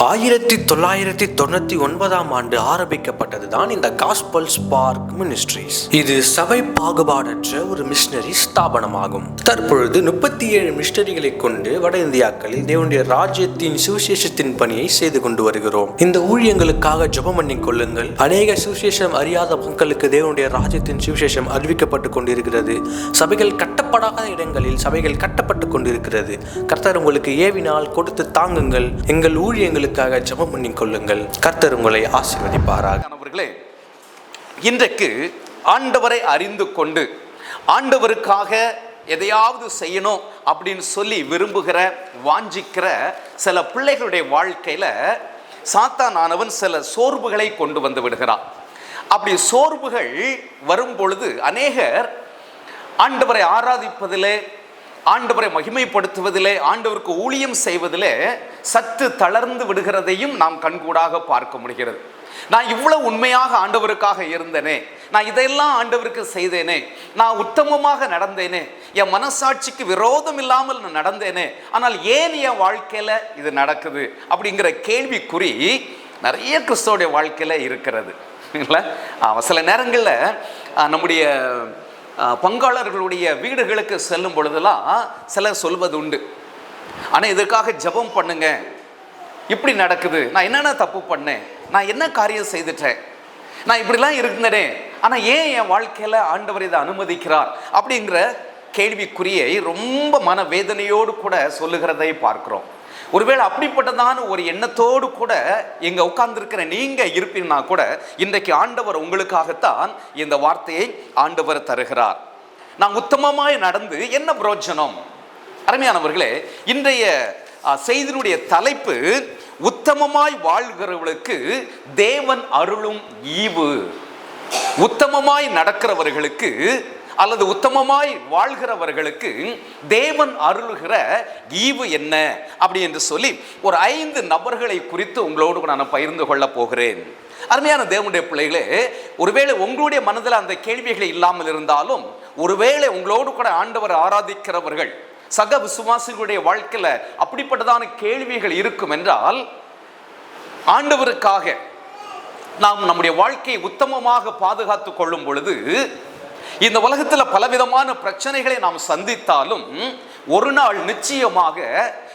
1999 ஆரம்பிக்கப்பட்டது தான் இந்த காஸ்பல் ஸ்பார்க் மினிஸ்ட்ரிஸ். இது சபை பாகுபாடற்ற ஒரு மிஷனரி ஸ்தாபனமாகும். தற்பொழுது 37 மிஷனரிகளை கொண்டு வட இந்தியாக்களில் தேவனுடைய ராஜ்யத்தின் சுவிசேஷத்தின் பணியை செய்து கொண்டு வருகிறோம். இந்த ஊழியங்களுக்காக ஜெபம் பண்ணி கொள்ளுங்கள். அநேக சுவிசேஷம் அறியாத மக்களுக்கு தேவனுடைய ராஜ்யத்தின் சுவிசேஷம் அறிவிக்கப்பட்டு கொண்டிருக்கிறது. சபைகள் கட்டப்படாத இடங்களில் சபைகள் கட்டப்பட்டு கொண்டிருக்கிறது. கர்த்தர் உங்களுக்கு ஏவினால் கொடுத்து தாங்குங்கள். எங்கள் ஊழியங்களுக்காக ஜெபம் பண்ணி கொள்ளுங்கள். கர்த்தர் உங்களை ஆசீர்வதிப்பாராக. இன்றைக்கு ஆண்டவரை அறிந்து கொண்டு ஆண்டவருக்காக எதையாவது செய்யணும் அப்படின்னு சொல்லி விரும்புகிற வாஞ்சிக்கிற சில பிள்ளைகளுடைய வாழ்க்கையில சாத்தானானவன் சில சோர்வுகளை கொண்டு வந்து விடுகிறான். அப்படி சோர்வுகள் வரும் பொழுது அநேகர் ஆண்டவரை ஆராதிப்பதிலே, ஆண்டவரை மகிமைப்படுத்துவதிலே, ஆண்டவருக்கு ஊழியம் செய்வதிலே சற்று தளர்ந்து விடுகிறதையும் நாம் கண்கூடாக பார்க்க முடிகிறது. நான் இவ்வளவு உண்மையாக ஆண்டவருக்காக இருந்தேனே, நான் இதையெல்லாம் ஆண்டவருக்கு செய்தேனே, நான் உத்தமமாக நடந்தேனே, என் மனசாட்சிக்கு விரோதம் இல்லாமல் நான் நடந்தேனே, ஆனால் ஏன் என் வாழ்க்கையில இது நடக்குது அப்படிங்கிற கேள்விக்குறி நிறைய கிறிஸ்தவனுடைய வாழ்க்கையில இருக்கிறது இல்லை? சில நேரங்களில் நம்முடைய பங்காளர்களுடைய வீடுகளுக்கு செல்லும் பொழுதெல்லாம் சிலர் சொல்வது உண்டு, ஆனால் இதற்காக ஜெபம் பண்ணுங்க, இப்படி நடக்குது, நான் என்னென்ன தப்பு பண்ணேன், நான் என்ன காரியம் செய்துட்டேன், நான் இப்படிலாம் இருந்தேனே, ஆனால் ஏன் என் வாழ்க்கையில் ஆண்டவர் இதை அனுமதிக்கிறார் அப்படிங்கிற கேள்விக்குறியை ரொம்ப மனவேதனையோடு கூட சொல்லுகிறதை பார்க்கிறோம். ஒருவேளை அப்படிப்பட்டதான ஒரு எண்ணத்தோடு கூட இங்க உட்கார்ந்துருக்கிற நீங்க இருப்பீங்கன்னா கூட இன்றைக்கு ஆண்டவர் உங்களுக்காகத்தான் இந்த வார்த்தையை ஆண்டவர் தருகிறார். நான் உத்தமமாய் நடந்து என்ன பிரயோஜனம்? அருமையானவர்களே, இன்றைய செய்தியினுடைய தலைப்பு உத்தமமாய் வாழ்கிறவர்களுக்கு தேவன் அருளும் ஈவு. உத்தமமாய் நடக்கிறவர்களுக்கு அல்லது உத்தமமாய் வாழ்கிறவர்களுக்கு தேவன் அருளுகிற ஈவு என்ன அப்படி என்று சொல்லி ஒரு 5 நபர்களை குறித்து உங்களோடு நான் பகிர்ந்து கொள்ள போகிறேன். அருமையான தேவனுடைய பிள்ளைகளே, ஒருவேளை உங்களுடைய மனதில் அந்த கேள்விகள் இல்லாமல் இருந்தாலும், ஒருவேளை உங்களோடு கூட ஆண்டவர் ஆராதிக்கிறவர்கள் சக விசுவாசிகளுடைய வாழ்க்கையில அப்படிப்பட்டதான கேள்விகள் இருக்கும் என்றால், ஆண்டவருக்காக நாம் நம்முடைய வாழ்க்கையை உத்தமமாக பாதுகாத்து கொள்ளும் பொழுது இந்த உலகத்தில் பலவிதமான பிரச்சனைகளை நாம் சந்தித்தாலும் ஒரு நாள் நிச்சயமாக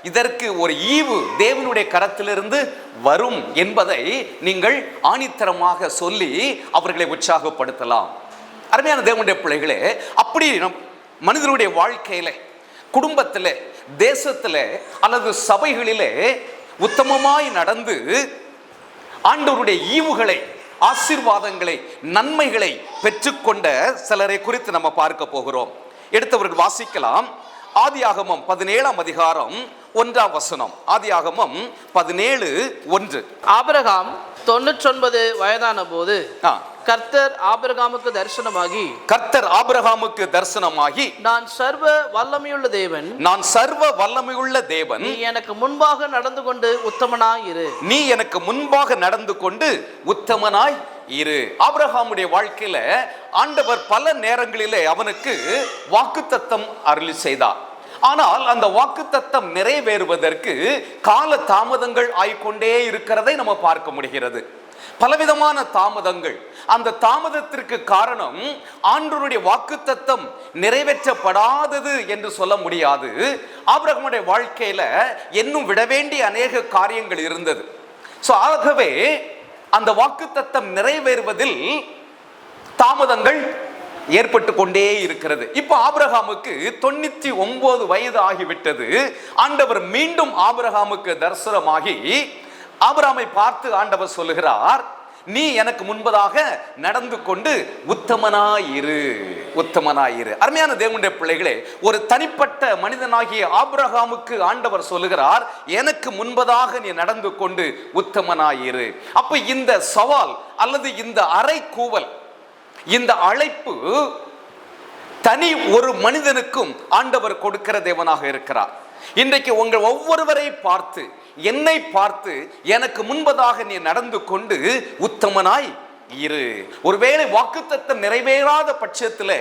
இதற்கு ஒரு ஈவு தேவனுடைய கரத்திலிருந்து வரும் என்பதை நீங்கள் ஆணித்தரமாக சொல்லி அவர்களை உற்சாகப்படுத்தலாம். அருமையான தேவனுடைய பிள்ளைகளே, அப்படி மனிதனுடைய வாழ்க்கையில, குடும்பத்தில், தேசத்தில் அல்லது சபைகளிலே உத்தமமாய் நடந்து ஆண்டவருடைய ஈவுகளை, ஆசீர்வாதங்களை, நன்மைகளை பெற்றுக்கொண்ட சிலரை குறித்து நம்ம பார்க்க போகிறோம். எடுத்தவர்கள் வாசிக்கலாம். ஆதியாகமம் 17ஆம் அதிகாரம் 1ஆம் வசனம். ஆதியாகமம் 17:1. ஆபிரகாம் 99 வயதான போது கர்த்தர் ஆபிரகாமுக்கு தரிசனமாகி நான் சர்வ வல்லமையுள்ள தேவன், நீ எனக்கு முன்பாக நடந்து கொண்டு உத்தமனாய் இரு. ஆபிரகாமுடைய வாழ்க்கையில ஆண்டவர் பல நேரங்களிலே அவனுக்கு வாக்குத்தத்தம் அருளி செய்தார். ஆனால் அந்த வாக்குத்தத்தம் நிறைவேறுவதற்கு கால தாமதங்கள் ஆய்கொண்டே இருக்கிறதை நம்ம பார்க்க முடிகிறது. பலவிதமான தாமதங்கள். அந்த தாமதத்திற்கு காரணம் ஆண்டவருடைய வாக்குத்தத்தம் நிறைவேற்றப்படாதது என்று சொல்ல முடியாது. ஆபிரகாமுடைய வாழ்க்கையில இன்னும் விட வேண்டிய அநேக காரியங்கள் இருந்தது. ஆகவே அந்த வாக்குத்தத்தம் நிறைவேறுவதில் தாமதங்கள் ஏற்பட்டு கொண்டே இருக்கிறது. இப்போ ஆபிரகாமுக்கு 99 வயது ஆகிவிட்டது. ஆண்டவர் மீண்டும் ஆபிரகாமுக்கு தரிசனமாகி ஆபிரகாமை பார்த்து ஆண்டவர் சொல்லுகிறார், நீ எனக்கு முன்பதாக நடந்து கொண்டு உத்தமனாயிரு. அருமையான தேவனுடைய பிள்ளைகளே, ஒரு தனிப்பட்ட மனிதனாகிய ஆபிரகாமுக்கு ஆண்டவர் சொல்லுகிறார், எனக்கு முன்பதாக நீ நடந்து கொண்டு உத்தமனாயிரு. அப்ப இந்த சவால் அல்லது இந்த அறைகூவல், இந்த அழைப்பு தனி ஒரு மனிதனுக்கும் ஆண்டவர் கொடுக்கிற தேவனாக இருக்கிறார். இன்றைக்கு உங்கள் ஒவ்வொருவரை பார்த்து, என்னை பார்த்து, எனக்கு முன்பதாக நீ நடந்து கொண்டு உத்தமனாய் இரு. ஒருவேளை வாக்குத்தத்தம் நிறைவேறாத பட்சத்திலே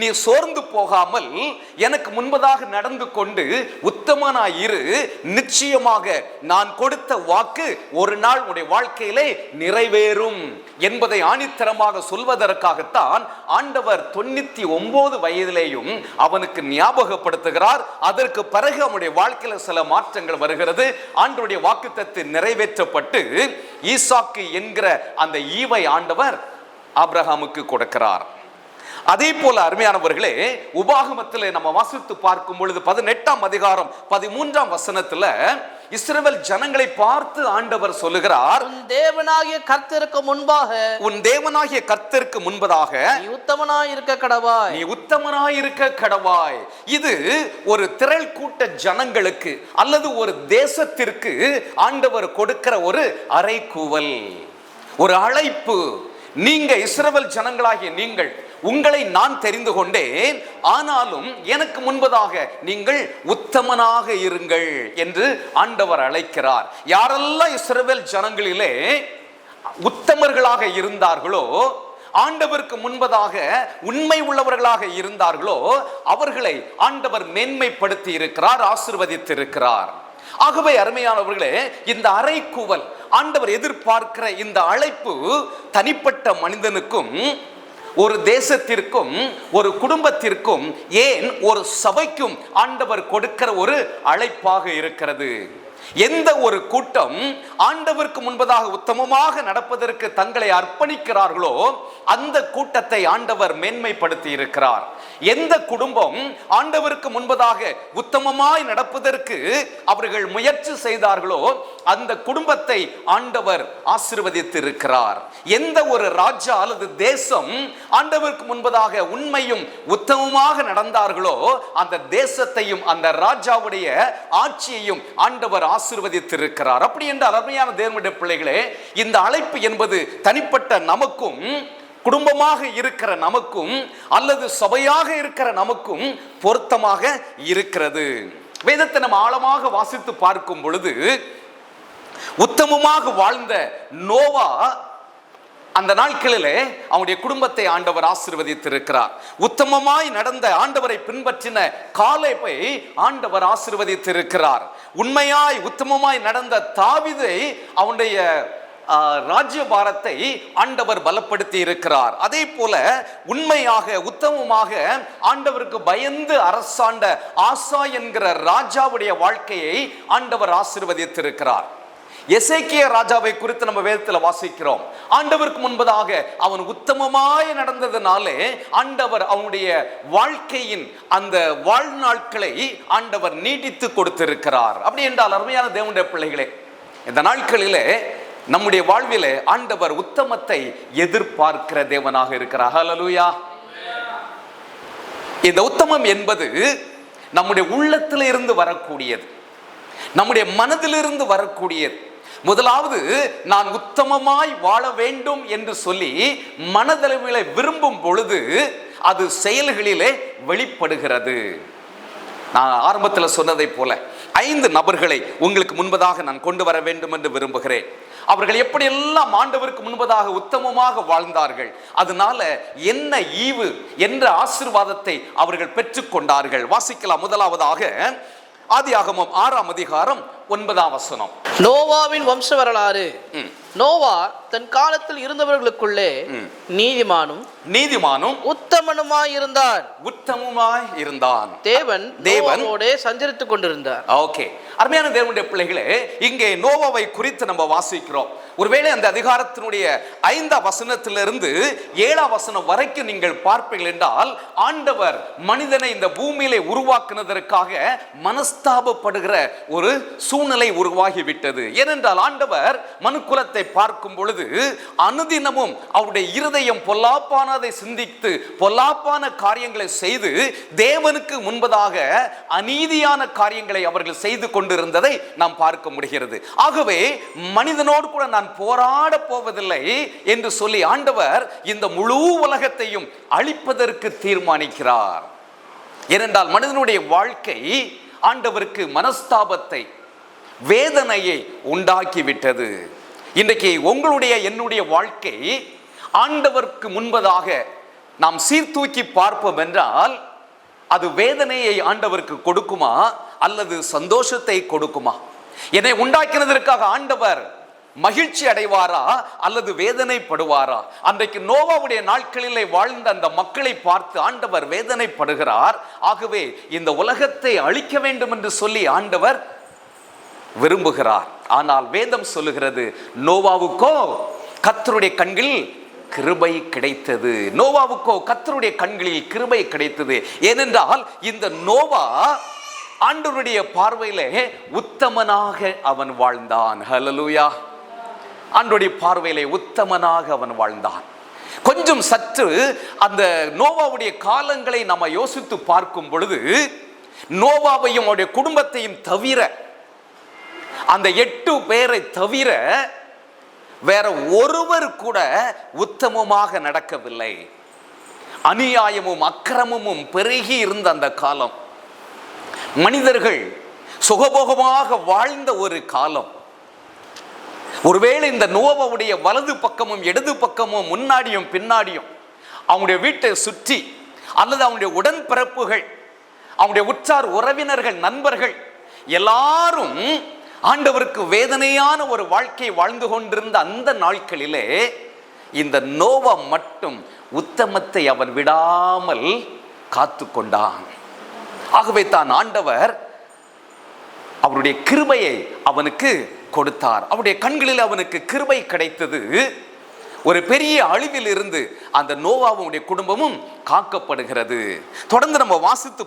நீ சோர்ந்து போகாமல் எனக்கு முன்பதாக நடந்து கொண்டு உத்தமனாய் இரு. நிச்சயமாக நான் கொடுத்த வாக்கு ஒரு நாள் உன்னுடைய வாழ்க்கையிலே நிறைவேறும் என்பதை ஆணித்தரமாக சொல்வதற்காகத்தான் ஆண்டவர் 99 வயதிலேயும் அவனுக்கு ஞாபகப்படுத்துகிறார். அதற்கு பிறகு அவனுடைய வாழ்க்கையில சில மாற்றங்கள் வருகிறது. ஆண்டவருடைய வாக்குத்தத்தம் நிறைவேற்றப்பட்டு ஈசாக்கு என்கிற அந்த ஈவை ஆண்டவர் ஆபிரகாமுக்கு கொடுக்கிறார். அதே போல அருமையானவர்களே, உபாகமத்திலே நம்ம வாசித்து பார்க்கும் பொழுது 18ஆம் அதிகாரம் 13ஆம் வசனத்துல இஸ்ரவேல் ஜனங்களை பார்த்து ஆண்டவர் சொல்லுகிறார், உன் தேவனாகிய கர்த்தருக்கு முன்பாக நீ உத்தமனாய் இருக்க கடவாய். இது ஒரு திரள் கூட்ட ஜனங்களுக்கு அல்லது ஒரு தேசத்திற்கு ஆண்டவர் கொடுக்கிற ஒரு அறைகூவல், ஒரு அழைப்பு. நீங்க இஸ்ரவேல் ஜனங்களாகிய நீங்கள், உங்களை நான் தெரிந்து கொண்டேன், ஆனாலும் எனக்கு முன்பதாக நீங்கள் உத்தமனாக இருங்கள் என்று ஆண்டவர் அழைக்கிறார். யாரெல்லாம் இஸ்ரவேல் ஜனங்களிலே உத்தமர்களாக இருந்தார்களோ, ஆண்டவருக்கு முன்பதாக உண்மை உள்ளவர்களாக இருந்தார்களோ, அவர்களை ஆண்டவர் மேன்மைப்படுத்தி இருக்கிறார், ஆசீர்வதித்திருக்கிறார். ஆகவே அருமையானவர்களே, இந்த அறைகூவல், ஆண்டவர் எதிர்பார்க்கிற இந்த அழைப்பு தனிப்பட்ட மனிதனுக்கும், ஒரு தேசத்திற்கும், ஒரு குடும்பத்திற்கும், ஏன் ஒரு சபைக்கும் ஆண்டவர் கொடுக்கிற ஒரு அழைப்பாக இருக்கிறது. எந்த ஒரு கூட்டம் ஆண்டவருக்கு முன்பதாக உத்தமமாக நடப்பதற்கு தங்களை அர்ப்பணிக்கிறார்களோ அந்த கூட்டத்தை ஆண்டவர் மேன்மைப்படுத்தி இருக்கிறார். எந்த குடும்பம் ஆண்டவருக்கு முன்பதாக உத்தமமாய் நடப்பதற்கு அவர்கள் முயற்சி செய்தார்களோ அந்த குடும்பத்தை ஆண்டவர் ஆசீர்வதித்து இருக்கிறார். எந்த ஒரு ராஜா அல்லது தேசம் ஆண்டவருக்கு முன்பதாக உண்மையும் உத்தமமாக நடந்தார்களோ அந்த தேசத்தையும் அந்த ராஜாவுடைய ஆட்சியையும் ஆண்டவர் ஆசீர்வதித்திருக்கிறார். அப்படி என்றால் அருமையான தேவனுடைய பிள்ளைகளே, இந்த அழைப்பு என்பது தனிப்பட்ட நமக்கும், குடும்பமாக இருக்கிற நமக்கும் அல்லது சபையாக இருக்கிற நமக்கும் பொருத்தமாக இருக்கிறது. வேதத்தை நம்ம ஆழமாக வாசித்து பார்க்கும் பொழுது, உத்தமமாக வாழ்ந்த நோவா அந்த நாட்களிலே அவனுடைய குடும்பத்தை ஆண்டவர் ஆசீர்வதித்திருக்கிறார். உத்தமமாய் நடந்த ஆண்டவரை பின்பற்றின காலேபை ஆண்டவர் ஆசீர்வதித்திருக்கிறார். உண்மையாய் உத்தமமாய் நடந்த தாவீதை, அவனுடைய ராஜ்யபாரத்தை ஆண்டவர் பலப்படுத்தி இருக்கிறார். அதே போல உண்மையாக உத்தமமாக ஆண்டவருக்கு பயந்து அரசாண்ட ஆசா என்கிற ராஜாவுடைய வாழ்க்கையை ஆண்டவர் ஆசீர்வதித்திருக்கிறார். எசேக்கியா ராஜாவை குறித்து நம்ம வேதத்தில் வாசிக்கிறோம். ஆண்டவருக்கு முன்பதாக அவன் உத்தமமாய் நடந்ததுனாலே ஆண்டவர் அவனுடைய வாழ்க்கையின் அந்த வாழ்நாட்களை ஆண்டவர் நீட்டித்து கொடுத்திருக்கிறார். அப்படி என்றால் அருமையான தேவனுடைய பிள்ளைகளே, இந்த நாட்களிலே நம்முடைய வாழ்விலே ஆண்டவர் உத்தமத்தை எதிர்பார்க்கிற தேவனாக இருக்கிறார். ஹல்லேலூயா. இந்த உத்தமம் என்பது நம்முடைய உள்ளத்தில் இருந்து வரக்கூடியது, நம்முடைய மனதிலிருந்து வரக்கூடியது. முதலாவது, நான் உத்தமமாய் வாழ வேண்டும் என்று சொல்லி மனதளவிலே விரும்பும் பொழுது அது செயல்களிலே வெளிப்படுகிறது. நான் ஆரம்பத்தில் சொன்னதை போல 5 நபர்களை உங்களுக்கு முன்பதாக நான் கொண்டு வர வேண்டும் என்று விரும்புகிறேன். அவர்கள் எப்படியெல்லாம் ஆண்டவருக்கு முன்பதாக உத்தமமாக வாழ்ந்தார்கள், அதனால என்ன ஈவு என்ற ஆசீர்வாதத்தை அவர்கள் பெற்றுக்கொண்டார்கள். வாசிக்கலாம். முதலாவதாக ஆதியாகமம் 6ஆம் அதிகாரம் 9ஆம் வசனம். நோவாவின் வம்ச வரலாறு. நோவா தன் காலத்தில் இருந்தவர்களுக்குள்ளே நீதிமானும் உத்தமனுமாய் இருந்தான். தேவன் சஞ்சரித்துக் கொண்டிருந்தார். ஓகே, அருமையான தேவனுடைய பிள்ளைகளே, இங்கே நோவாவை குறித்து நம்ம வாசிக்கிறோம். ஒருவேளை அந்த அதிகாரத்தினுடைய 5ஆம் வசனத்திலிருந்து 7ஆம் வசனம் வரைக்கும் நீங்கள் பார்ப்பீர்கள் என்றால், ஆண்டவர் மனிதனை இந்த பூமியிலே உருவாக்குனதற்காக மனஸ்தாபப்படுகிற ஒரு சூழ்நிலை உருவாகிவிட்டது. ஏனென்றால் ஆண்டவர் மனுக்குலத்தை பார்க்கும் பொழுது அனுதினமும் அவருடைய இருதயம் பொல்லாப்பானதை சிந்தித்து பொல்லாப்பான காரியங்களை செய்து தேவனுக்கு முன்பதாக அநீதியான காரியங்களை அவர்கள் செய்து கொண்டிருந்ததை நாம் பார்க்க முடிகிறது. ஆகவே மனிதனோடு கூட நான் போராட போவதில்லை என்று சொல்லி ஆண்டவர் இந்த முழு உலகத்தையும் அழிப்பதற்கு தீர்மானிக்கிறார். ஏனென்றால் மனிதனுடைய வாழ்க்கை ஆண்டவருக்கு மனஸ்தாபத்தை, வேதனையை உண்டாக்கிவிட்டது. இன்றைக்கு உங்களுடைய என்னுடைய வாழ்க்கை ஆண்டவருக்கு முன்பதாக நாம் சீர்தூக்கி பார்ப்போம் என்றால் அது வேதனையை ஆண்டவருக்கு கொடுக்குமா அல்லது சந்தோஷத்தை கொடுக்குமா? என்னை உண்டாக்கினதற்காக ஆண்டவர் மகிழ்ச்சி அடைவாரா அல்லது வேதனைப்படுவாரா? அன்றைக்கு நோவாவுடைய நாட்களிலே வாழ்ந்த அந்த மக்களை பார்த்து ஆண்டவர் வேதனைப்படுகிறார். ஆகவே இந்த உலகத்தை அழிக்க வேண்டும் என்று சொல்லி ஆண்டவர் விரும்புகிறார். ஆனால் வேதம் சொல்லுகிறது, நோவாவுக்கோ கர்த்தருடைய கண்களில் கிருபை கிடைத்தது. நோவாவுக்கோ கர்த்தருடைய கண்களில் கிருபை கிடைத்தது. ஏனென்றால் இந்த நோவா ஆண்டவருடைய பார்வையிலே உத்தமனாக அவன் வாழ்ந்தான். ஹல்லேலூயா! ஆண்டவருடைய பார்வையிலே உத்தமனாக அவன் வாழ்ந்தான். கொஞ்சம் சற்று அந்த நோவாவுடைய காலங்களை நம்ம யோசித்து பார்க்கும் பொழுது, நோவாவையும் அவருடைய குடும்பத்தையும் தவிர, அந்த 8 பேரை தவிர வேற ஒருவர் கூட உத்தமமாக நடக்கவில்லை. அநியாயமும் அக்கிரமமும் பெருகி இருந்த அந்த காலம், மனிதர்கள் சுகபோகமாக வாழ்ந்த ஒரு காலம். ஒருவேளை இந்த நோவாவுடைய வலது பக்கமும் இடது பக்கமும் முன்னாடியும் பின்னாடியும் அவனுடைய வீட்டை சுற்றி அல்லது அவனுடைய உடன்பிறப்புகள், அவனுடைய உற்றார் உறவினர்கள், நண்பர்கள் எல்லாரும் ஆண்டவருக்கு வேதனையான ஒரு வாழ்க்கை வாழ்ந்து கொண்டிருந்த அந்த நாட்களிலே இந்த நோவா மட்டும் உத்தமத்தை அவன் விடாமல் காத்து கொண்டான். ஆகவே தான் ஆண்டவர் அவருடைய கிருபையை அவனுக்கு கொடுத்தார். அவருடைய கண்களில் அவனுக்கு கிருபை கிடைத்தது. ஒரு பெரிய அழிவில் இருந்து அந்த நோவாவுடைய குடும்பமும் காக்கப்படுகிறது. தொடர்ந்து நம்ம வாசித்து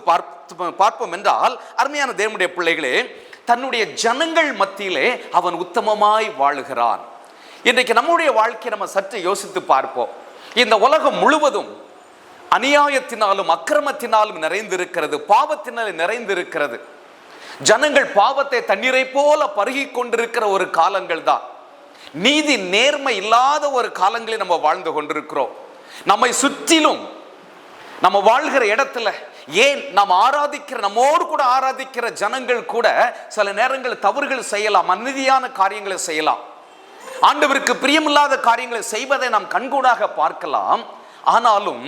பார்ப்போம் என்றால், அருமையான தேவனுடைய பிள்ளைகளே, தன்னுடைய ஜனங்கள் மத்தியிலே அவன் உத்தமமாய் வாழுகிறான். இன்றைக்கு நம்முடைய வாழ்க்கையை நம்ம சற்று யோசித்து பார்ப்போம். இந்த உலகம் முழுவதும் அநியாயத்தினாலும் அக்கிரமத்தினாலும் நிறைந்திருக்கிறது, பாவத்தினாலும் நிறைந்திருக்கிறது. ஜனங்கள் பாவத்தை தண்ணீரை போல பருகி கொண்டிருக்கிற ஒரு காலங்கள் தான். நீதி நேர்மை இல்லாத ஒரு காலங்களில் நம்ம வாழ்ந்து கொண்டிருக்கிறோம். நம்மை சுற்றிலும் நம்ம வாழ்கிற இடத்துல, ஏன் நாம் ஆராதிக்கிற, நம்மோடு கூட ஆராதிக்கிற ஜனங்கள் கூட சில நேரங்கள் தவறுகள் செய்யலாம், அநீதியான காரியங்களை செய்யலாம், ஆண்டவருக்கு பிரியமில்லாத காரியங்களை செய்வதை நாம் கண்கூடாக பார்க்கலாம். ஆனாலும்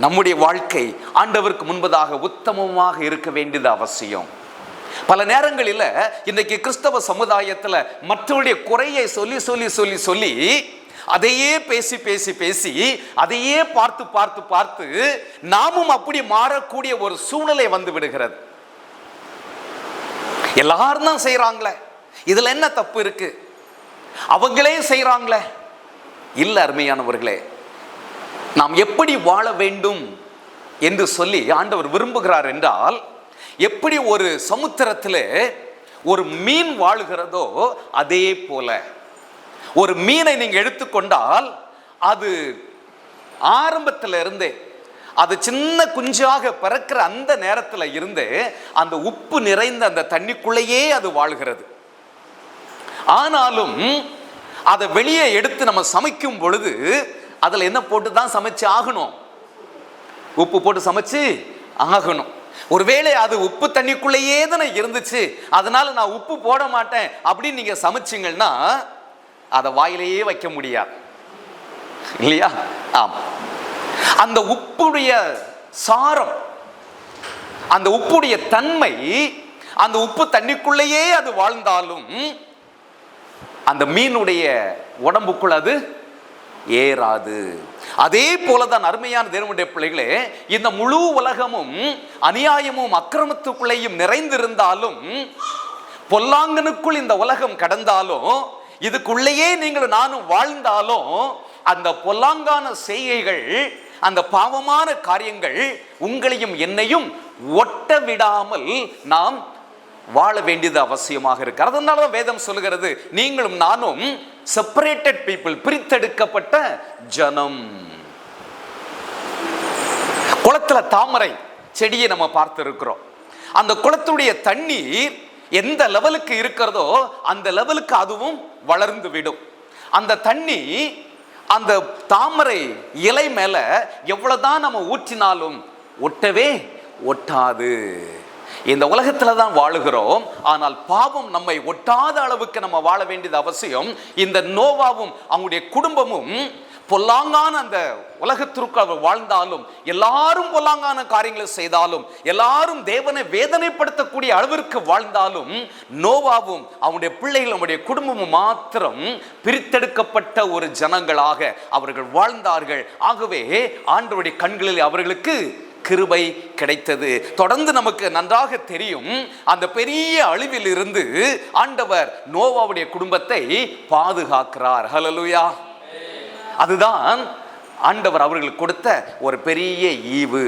நம்முடைய வாழ்க்கை ஆண்டவருக்கு முன்பதாக உத்தமமாக இருக்க வேண்டியது அவசியம். பல நேரங்களில் இன்றைக்கு கிறிஸ்தவ சமுதாயத்தில் மற்றவருடைய குறையை சொல்லி சொல்லி சொல்லி சொல்லி அதையே பேசி பேசி பேசி அதையே பார்த்து பார்த்து பார்த்து நாமும் அப்படி மாறக்கூடிய ஒரு சூழ்நிலை வந்து விடுகிறது. எல்லாரும் தான் செய்யறாங்களே, இதுல என்ன தப்பு இருக்கு, அவங்களே செய்யறாங்களே. இல்லை அருமையானவர்களே, நாம் எப்படி வாழ வேண்டும் என்று சொல்லி ஆண்டவர் விரும்புகிறார் என்றால், எப்படி ஒரு சமுத்திரத்தில் ஒரு மீன் வாழுகிறதோ அதே போல ஒரு மீனை நீங்க எடுத்துக்கொண்டால் அது ஆரம்பத்தில் இருந்தே, அது சின்ன குஞ்சாக பிறக்கிற அந்த நேரத்தில் இருந்து அந்த உப்பு நிறைந்த அந்த தண்ணிக்குள்ளேயே அது வாழ்கிறது. ஆனாலும் அதை வெளியே எடுத்து நம்ம சமைக்கும் பொழுது அதில் என்ன போட்டு தான் சமைச்சு ஆகணும், உப்பு போட்டு சமைச்சு ஆகணும். ஒருவேளை அது உப்பு தண்ணிக்குள்ளேயே தானே இருந்துச்சு, அதனால நான் உப்பு போட மாட்டேன் அப்படின்னு நீங்க சமைச்சிங்கன்னா அதை வாயிலேயே வைக்க முடியாது, இல்லையா? ஆமா, அந்த உப்புடைய சாரம், அந்த உப்புடைய தன்மை, அந்த உப்பு தண்ணிக்குள்ளேயே அது வாழ்ந்தாலும் அந்த மீனுடைய உடம்புக்குள் அது ஏறாது. அதே போலதான் அருமையான தேவனுடைய பிள்ளைகளே, இந்த முழு உலகமும் அநியாயமும் அக்கிரமத்துக்குள்ளேயும் நிறைந்திருந்தாலும், பொல்லாங்கனுக்குள் இந்த உலகம் கடந்தாலும், இதுக்குள்ளேயே நீங்கள் நானும் வாழ்ந்தாலும், அந்த பொல்லாங்கான செய்கைகள், அந்த பாவமான காரியங்கள் உங்களையும் என்னையும் ஒட்ட விடாமல் நாம் வாழ வேண்டியது அவசியமாக இருக்கு. அதனாலதான் வேதம் சொல்லுகிறது, நீங்களும் நானும் செப்பரேட்டட் பீப்புள், பிரித்தெடுக்கப்பட்ட ஜனம். குளத்துல தாமரை செடியை நம்ம பார்த்து இருக்கிறோம். அந்த குளத்துடைய தண்ணீர் எந்த லெவலுக்கு இருக்கிறதோ அந்த லெவலுக்கு அதுவும் வளர்ந்து விடும். அந்த தண்ணி அந்த தாமரை இலை மேல எவ்வளவுதான் நம்ம ஊற்றினாலும் ஒட்டவே ஒட்டாது. இந்த உலகத்துல தான் வாழுகிறோம், ஆனால் பாவம் நம்மை ஒட்டாத அளவுக்கு நம்ம வாழ வேண்டியது அவசியம். இந்த நோவாவும் அவங்களுடைய குடும்பமும் பொல்லாங்கான அந்த உலகத்திற்கு அவர் வாழ்ந்தாலும், எல்லாரும் பொல்லாங்கான காரியங்களை செய்தாலும், எல்லாரும் தேவனை வேதனைப்படுத்தக்கூடிய அளவிற்கு வாழ்ந்தாலும், நோவாவும் அவனுடைய பிள்ளைகள், அவனுடைய குடும்பமும் மாத்திரம் பிரித்தெடுக்கப்பட்ட ஒரு ஜனங்களாக அவர்கள் வாழ்ந்தார்கள். ஆகவே ஆண்டவருடைய கண்களில் அவர்களுக்கு கிருபை கிடைத்தது. தொடர்ந்து நமக்கு நன்றாக தெரியும், அந்த பெரிய அழிவில் இருந்து ஆண்டவர் நோவாவுடைய குடும்பத்தை பாதுகாக்கிறார். ஹல்லேலூயா. அதுதான் ஆண்டவர் அவர்களுக்கு கொடுத்த ஒரு பெரிய ஈவு.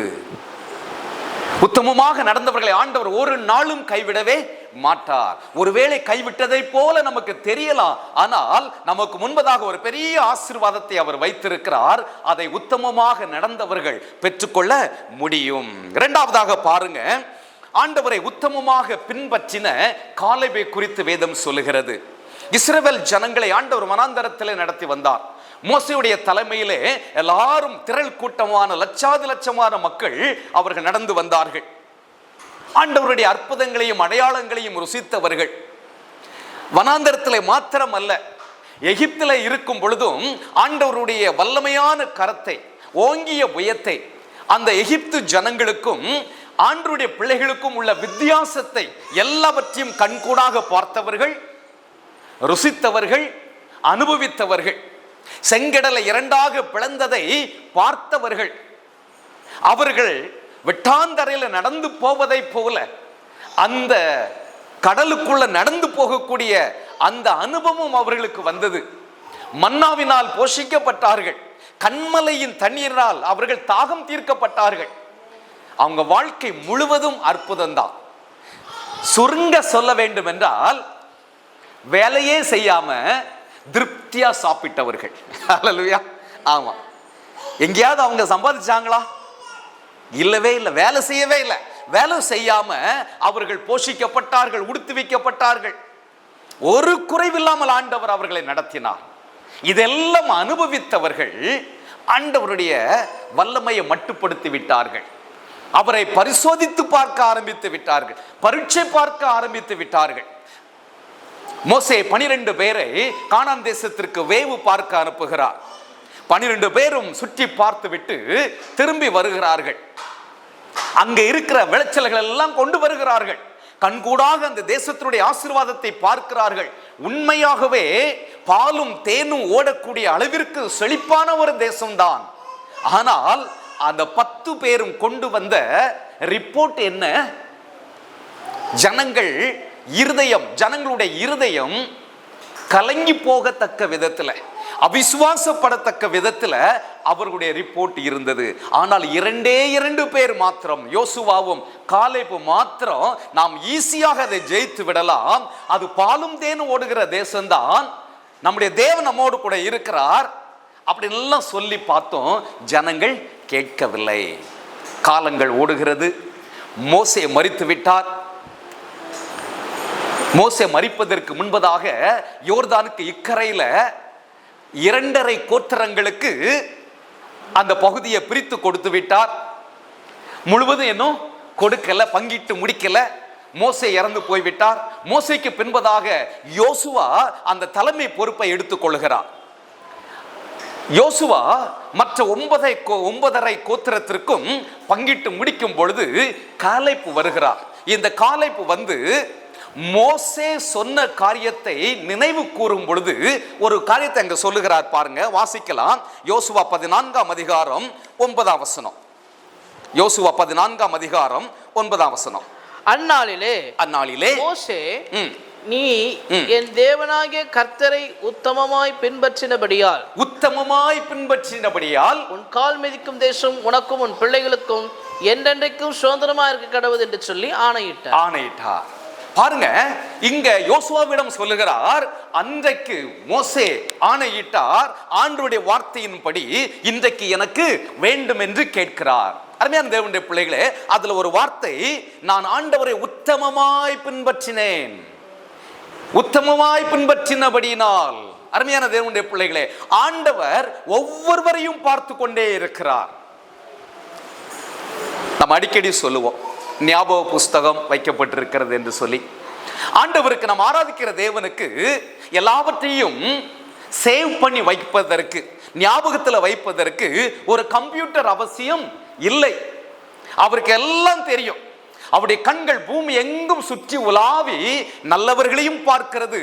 உத்தமமாக நடந்தவர்களை ஆண்டவர் ஒரு நாளும் கைவிடவே மாட்டார். ஒருவேளை கைவிட்டதை போல நமக்கு தெரியலாம், ஆனால் நமக்கு முன்பதாக ஒரு பெரிய ஆசீர்வாதத்தை அவர் வைத்திருக்கிறார். அதை உத்தமமாக நடந்தவர்கள் பெற்றுக்கொள்ள முடியும். இரண்டாவதாக பாருங்க, ஆண்டவரை உத்தமமாக பின்பற்றின காலேபை குறித்து வேதம் சொல்லுகிறது. இஸ்ரவேல் ஜனங்களை ஆண்டவர் வனாந்தரத்திலே நடத்தி வந்தார். மோசேயுடைய தலைமையிலே எல்லாரும் திரள் கூட்டமான லட்சாதி லட்சமான மக்கள் அவர்கள் நடந்து வந்தார்கள். ஆண்டவருடைய அற்புதங்களையும் அடையாளங்களையும் ருசித்தவர்கள். வனாந்தரத்திலே மாத்திரம் அல்ல, எகிப்திலே இருக்கும் பொழுதும் ஆண்டவருடைய வல்லமையான கரத்தை, ஓங்கிய புயத்தை அந்த எகிப்து ஜனங்களுக்கும் ஆண்டவருடைய பிள்ளைகளுக்கும் உள்ள வித்தியாசத்தை எல்லாவற்றையும் கண்கூடாக பார்த்தவர்கள், ருசித்தவர்கள், அனுபவித்தவர்கள். செங்கடலை இரண்டாக பிளந்ததை பார்த்தவர்கள். அவர்கள் வெட்டாந்தரையில் நடந்து போவதை போல அந்த கடலுக்குள்ள நடந்து போகக்கூடிய அந்த அனுபவம் அவர்களுக்கு வந்தது. மன்னாவினால் போஷிக்கப்பட்டார்கள். கண்மலையின் தண்ணீரால் அவர்கள் தாகம் தீர்க்கப்பட்டார்கள். அவங்க வாழ்க்கை முழுவதும் அற்புதம்தான். சுருங்க சொல்ல வேண்டும் என்றால், வேலையே செய்யாம திருப்தியா சாப்பிட்டவர்கள். ஹல்லேலூயா. ஆமா, எங்கேயாவது அவங்க சம்பாதிச்சாங்களா? இல்லவே இல்லை. வேலை செய்யவே இல்லை. வேலை செய்யாம அவர்கள் போஷிக்கப்பட்டார்கள், உடுத்து வைக்கப்பட்டார்கள். ஒரு குறைவில்லாமல் ஆண்டவர் அவர்களை நடத்தினார். இதெல்லாம் அனுபவித்தவர்கள் ஆண்டவருடைய வல்லமையை மட்டுப்படுத்தி விட்டார்கள். அவரை பரிசோதித்து பார்க்க ஆரம்பித்து விட்டார்கள். பரீட்சை பார்க்க ஆரம்பித்து விட்டார்கள். மோசே 12 பேரை கானான் தேசத்திற்கு வேவு பார்க்க அனுப்புகிறார். 12 பேரும் சுற்றி பார்த்து விட்டு திரும்பி வருகிறார்கள். அங்க இருக்கிற விளைச்சல்கள் எல்லாம் கொண்டு வருகிறார்கள். கண்கூடாக அந்த தேசத்தினுடைய ஆசீர்வாதத்தை பார்க்கிறார்கள். உண்மையாகவே பாலும் தேனும் ஓடக்கூடிய அளவிற்கு செழிப்பான ஒரு தேசம்தான். ஆனால் அந்த 10 பேரும் கொண்டு வந்த ரிப்போர்ட் என்ன? ஜனங்களுடைய இருதயம் கலங்கி போகத்தக்க விதத்தில், அவிசுவாசப்படத்தக்க விதத்தில் அவர்களுடைய ரிப்போர்ட் இருந்தது. ஆனால் 2 பேர் மாத்திரம், யோசுவாவும் காலேபும் மாத்திரம், நாம் ஈஸியாக அதை ஜெயித்து விடலாம், அது பாலும் தேனும் ஓடுகிற தேசம்தான், நம்முடைய தேவன் நம்மோடு கூட இருக்கிறார் அப்படின்லாம் சொல்லி பார்த்தோம். ஜனங்கள் கேட்கவில்லை. காலங்கள் ஓடுகிறது. மோசே மரித்து விட்டார். மோசே மரிப்பதற்கு முன்பதாக யோர்தானுக்கு இக்கரையில 2.5 கோத்திரங்களுக்கு அந்த பகுதியை பிரித்து கொடுத்து விட்டார். முழுவதும் இன்னும் கொடுக்கல, பங்கிட்டு முடிக்கல. மோசே இறந்து போய்விட்டார். மோசேக்கு பின்பதாக யோசுவா அந்த தலைமை பொறுப்பை எடுத்துக் கொள்கிறார். யோசுவா மற்ற 9.5 கோத்திரத்திற்கும் பங்கிட்டு முடிக்கும் பொழுது காலேப் வருகிறார். இந்த காலேப் வந்து மோசே சொன்ன காரியத்தை நினைவு கூறும் பொழுது ஒரு காரியத்தை அங்க சொல்லுகிறார். பாருங்க, வாசிக்கலாம். யோசுவா 14ஆம் அதிகாரம் 9ஆம் வசனம். யோசுவா 14ஆம் அதிகாரம் 9ஆம் வசனம். அந்நாளிலே மோசே, நீ என் தேவனாகிய கர்த்தரை உத்தமமாய் பின்பற்றினபடியால் உன் கால் மிதிக்கும் தேசம் உனக்கும் உன் பிள்ளைகளுக்கும் என்றென்றைக்கும் சுதந்திரமா இருக்க கடவுள் என்று சொல்லி ஆணையிட்டார். பாருங்க, இங்க யோசுவாவிடம் சொல்லுகிறார், அன்றைக்கு மோசே ஆணையிட்டார், ஆண்டவருடைய வார்த்தையின்படி இன்றைக்கு எனக்கு வேண்டும் என்று கேட்கிறார். அருமையான தேவனுடைய பிள்ளைகளே, அதுல ஒரு வார்த்தை, நான் ஆண்டவரை உத்தமமாய் பின்பற்றினேன். உத்தமமாய் பின்பற்றினபடியினால், அருமையான தேவனுடைய பிள்ளைகளே, ஆண்டவர் ஒவ்வொருவரையும் பார்த்து கொண்டே இருக்கிறார். நம்ம அடிக்கடி சொல்லுவோம், ஞாபக புஸ்தகம் வைக்கப்பட்டிருக்கிறது என்று சொல்லி. ஆண்டவருக்கு, நாம் ஆராதிக்கிற தேவனுக்கு எல்லாவற்றையும் சேவ் பண்ணி வைப்பதற்கு, ஞாபகத்தில் வைப்பதற்கு ஒரு கம்ப்யூட்டர் அவசியம் இல்லை. அவருக்கு எல்லாம் தெரியும். அவருடைய கண்கள் பூமி எங்கும் சுற்றி உலாவி நல்லவர்களையும் பார்க்கிறது,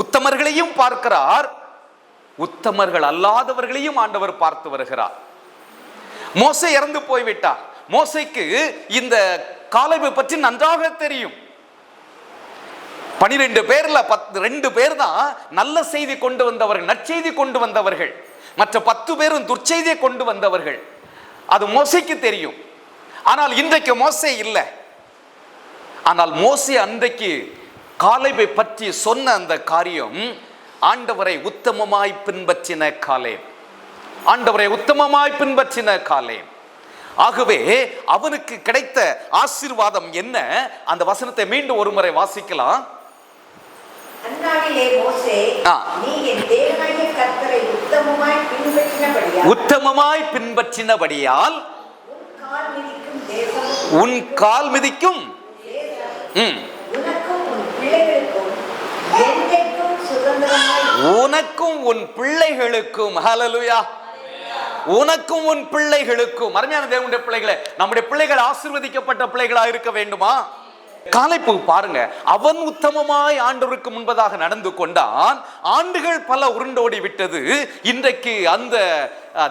உத்தமர்களையும் பார்க்கிறார், உத்தமர்கள் அல்லாதவர்களையும் ஆண்டவர் பார்த்து வருகிறார். மோசே இறந்து போய்விட்டார். மோசேக்கு இந்த காலேபை பற்றி நன்றாக தெரியும். 12 பேர்ல 2 பேர் தான் நல்ல செய்தி கொண்டு வந்தவர்கள், நற்செய்தி கொண்டு வந்தவர்கள். மற்ற 10 பேரும் துர்ச்செய்தியை கொண்டு வந்தவர்கள். அது மோசேக்கு தெரியும். ஆனால் இன்றைக்கு மோசே இல்லை. ஆனால் மோசே அன்றைக்கு காலேபை பற்றி சொன்ன அந்த காரியம், ஆண்டவரை உத்தமமாய் பின்பற்றின காலேப், ஆண்டவரை உத்தமமாய் பின்பற்றின காலேப். ஆகவே அவனுக்கு கிடைத்த ஆசீர்வாதம் என்ன? அந்த வசனத்தை மீண்டும் ஒரு முறை வாசிக்கலாம். அந்நாளிலே மோசே, நீ என் தேவனாகிய கர்த்தரை உத்தமமாய் பின்பற்றினபடியால் உன் கால் மிதிக்கும் உனக்கும் உன் பிள்ளைகளுக்கும், ஹல்லேலூயா, உனக்கும் உன் பிள்ளைகளுக்கும். அருமையான தேவனுடைய பிள்ளைகளே, நம்முடைய பிள்ளைகள் ஆசீர்வதிக்கப்பட்ட பிள்ளைகளா இருக்க வேண்டுமா? காலேப்பு பாருங்க, அவன் உத்தமமாய் ஆண்டவருக்கு முன்பதாக நடந்து கொண்டான். ஆண்டுகள் பல உருண்டோடி விட்டது. இன்றைக்கு அந்த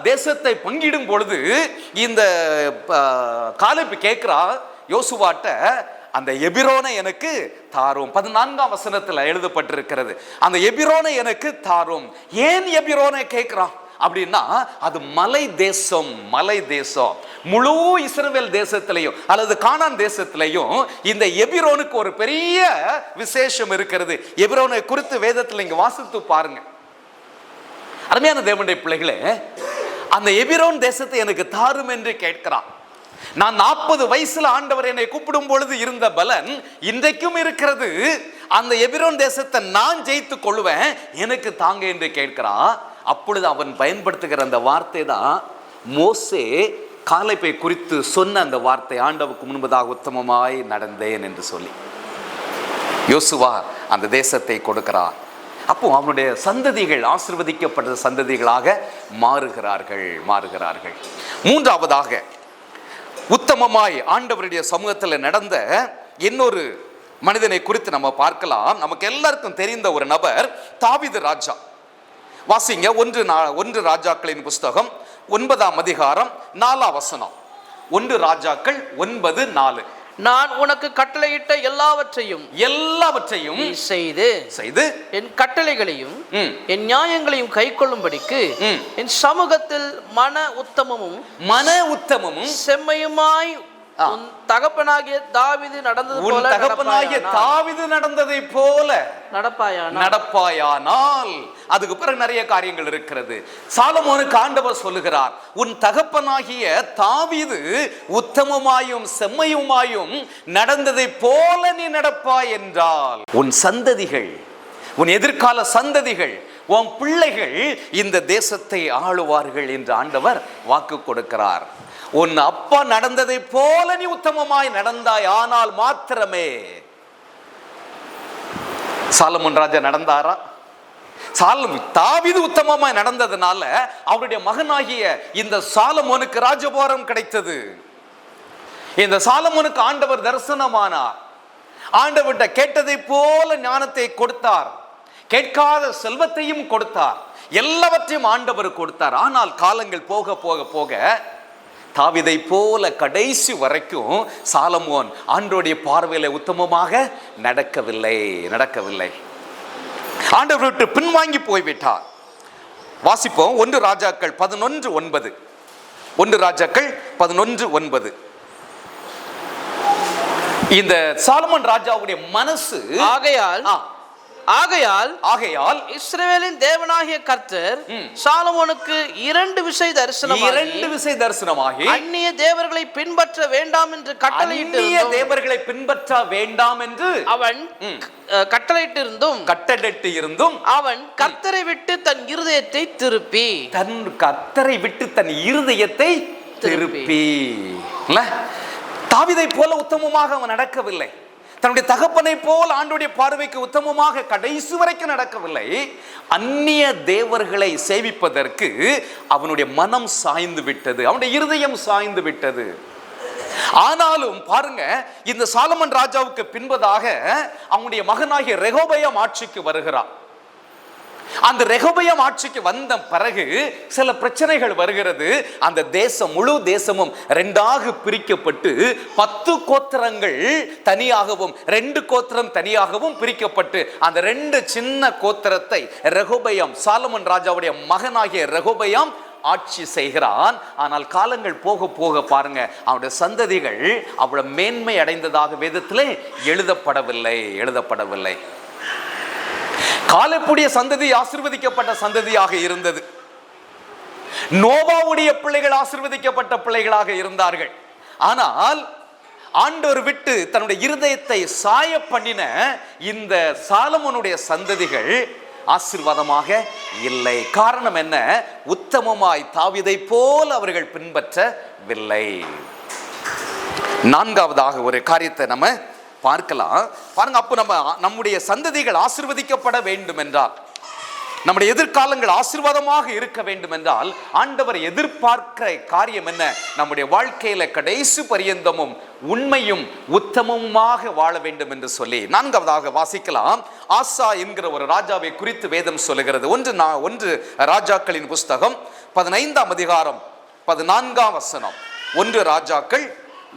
தேசத்தை பங்கிடும் பொழுது இந்த காலேப்பு கேட்கிறா யோசுவாட்ட, அந்த எபிரோனை எனக்கு தாரும். 14ஆம் வசனத்தில் எழுதப்பட்டிருக்கிறது, அந்த எபிரோனை எனக்கு தாரும். ஏன் எபிரோனை கேட்கிறான் அப்படின்னா, அது மலை தேசம். மலை தேசம் முழு இஸ்ரவேல் தேசத்திலையும் அல்லது கானான் தேசத்திலையும் இந்த எபிரோனுக்கு ஒரு பெரிய விசேஷம் இருக்கிறது. எபிரோனை குறித்து வேதத்தில் இங்க வாசித்து பாருங்க. அருமையான தேவனுடைய பிள்ளைகளே, அந்த எபிரோன் தேசத்தை எனக்கு தாரும் என்று கேட்கிறான். நான் 40 வயசுல ஆண்டவர் என்னை கூப்பிடும் பொழுது இருந்த பலன் இன்றைக்கும் இருக்கிறது. அந்த எபிரோன் தேசத்தை நான் ஜெயித்து கொள்வேன், எனக்கு தாங்க என்று கேட்கிறான். அப்பொழுது அவன் பயன்படுத்துகிற அந்த வார்த்தை தான் மோசே காலேப்பை குறித்து சொன்ன அந்த வார்த்தை, ஆண்டவருக்கு முன்பதாக உத்தமமாய் நடந்தேன் என்று சொல்லி. யோசுவா அந்த தேசத்தை கொடுக்கிறார். அப்போ அவனுடைய சந்ததிகள் ஆசீர்வதிக்கப்பட்ட சந்ததிகளாக மாறுகிறார்கள். மூன்றாவதாக, உத்தமமாய் ஆண்டவருடைய சமூகத்தில் நடந்த இன்னொரு மனிதனை குறித்து நம்ம பார்க்கலாம். நமக்கு எல்லாருக்கும் தெரிந்த ஒரு நபர் தாவீது ராஜா. வாசிங்க 1 ராஜாக்களின் புஸ்தகம் 9ஆம் அதிகாரம் 4ஆம் வசனம். 1 ராஜாக்கள் 9:4. நான் உனக்கு கட்டளையிட்ட எல்லாவற்றையும் நீ செய்து என் கட்டளைகளையும் என் நியாயங்களையும் கைக்கொள்ளும்படிக்கு என் சமூகத்தில் மன உத்தமமும் செம்மையுமாய் உன் தகப்பனாகிய தாவீது நடந்ததை போல நடப்பாயானால். அதுக்கு பிறகு நிறைய காரியங்கள் இருக்கிறது. சாலமோனுக்கு ஆண்டவர் சொல்லுகிறார், உன் தகப்பனாகிய தாவீது உத்தமமாயும் செம்மையுமாயும் நடந்ததை போல நீ நடப்பாய் என்றால், உன் சந்ததிகள், உன் எதிர்கால சந்ததிகள், உன் பிள்ளைகள் இந்த தேசத்தை ஆளுவார்கள் என்று ஆண்டவர் வாக்கு கொடுக்கிறார். உன் அப்பா நடந்ததை போல நீ உத்தமமாய் நடந்தாய் ஆனால் மாத்திரமே. சாலமோன் ராஜா நடந்தாரா? தாவீது உத்தமமாய் நடந்ததுனால அவருடைய மகனாகிய இந்த சாலமோனுக்கு ராஜபாரம் கிடைத்தது. இந்த சாலமோனுக்கு ஆண்டவர் தரிசனமானார். ஆண்டவர்கிட்ட கேட்டதை போல ஞானத்தை கொடுத்தார், கேட்காத செல்வத்தையும் கொடுத்தார், எல்லாவற்றையும் ஆண்டவர் கொடுத்தார். ஆனால் காலங்கள் போக போக போக தாவீதை போல கடைசி வரைக்கும் சாலமோன் ஆண்டவருடைய பார்வையில உத்தமமாக நடக்கவில்லை. ஆண்டவர் விட்டு பின்வாங்கி போய்விட்டார். வாசிப்போம் 1 ராஜாக்கள் 11:9. 1 ராஜாக்கள் 11:9. இந்த சாலமோன் ராஜாவுடைய மனசு ஆகையால் இஸ்ரவேலின் தேவனாகிய கர்த்தர் சாலமோனுக்கு 2 விசை தரிசனமாகி அந்நிய தேவர்களை பின்பற்ற வேண்டாம் என்று அவன் கட்டளையிட்டிருந்தும் அவன் கர்த்தரை விட்டு தன் இருதயத்தை திருப்பி தாவீதை போல உத்தமமாக அவன் நடக்கவில்லை. தன்னுடைய தகப்பனை போல் ஆண்டவருடைய பார்வைக்கு உத்தமமாக கடைசி வரைக்கும் நடக்கவில்லை. அந்நிய தேவர்களை சேவிப்பதற்கு அவனுடைய மனம் சாய்ந்து விட்டது, அவனுடைய இருதயம் சாய்ந்து விட்டது. ஆனாலும் பாருங்க, இந்த சாலமன் ராஜாவுக்கு பின்பதாக அவனுடைய மகனாகிய ரெகோபெயாம் ஆட்சிக்கு வருகிறான். அந்த ரெகோபெயாம் ஆட்சிக்கு வந்த பிறகு சில பிரச்சனைகள் வருகிறது. அந்த தேசம், முழு தேசமும் ரெண்டாக பிரிக்கப்பட்டு 10 கோத்திரங்கள் தனியாகவும் 2 கோத்திரம் தனியாகவும் பிரிக்கப்பட்டு அந்த 2 சின்ன கோத்திரத்தை ரெகோபெயாம், சாலமன் ராஜாவுடைய மகனாகிய ரெகோபெயாம் ஆட்சி செய்கிறான். ஆனால் காலங்கள் போக போக பாருங்க, அவனுடைய சந்ததிகள் அவ்வளவு மேன்மை அடைந்ததாக வேதத்திலே எழுதப்படவில்லை. காலேப்புடைய சந்ததி ஆசீர்வதிக்கப்பட்ட சந்ததியாக இருந்தது. நோவாவுடைய பிள்ளைகள் ஆசீர்வதிக்கப்பட்ட பிள்ளைகளாக இருந்தார்கள். ஆனால் ஆண்டவர் விட்டு தன்னுடைய இருதயத்தை சாய பண்ணின இந்த சாலமோனுடைய சந்ததிகள் ஆசீர்வாதமாக இல்லை. காரணம் என்ன? உத்தமமாய் தாவீதை போல் அவர்கள் பின்பற்றவில்லை. நான்காவதாக ஒரு காரியத்தை நம்ம பார்க்கலாம். பாருங்க, அப்போ நம்முடைய சந்ததிகள் ஆசீர்வதிக்கப்பட வேண்டும் என்றால், நம்முடைய எதிர்காலங்கள் ஆசீர்வாதமாக இருக்க வேண்டும் என்றால், ஆண்டவர் எதிர்பார்க்கிற காரியம் என்ன? நம்முடைய வாழ்க்கையில கடைசி பரியந்தமும் உண்மையும் உத்தமமாக வாழ வேண்டும் என்று சொல்லி நான்காவதாக வாசிக்கலாம். ஆசா என்கிற ஒரு ராஜாவை குறித்து வேதம் சொல்லுகிறது. ஒன்று ராஜாக்களின் புஸ்தகம் 15ஆம் அதிகாரம் 14ஆம் வசனம். 1 ராஜாக்கள்.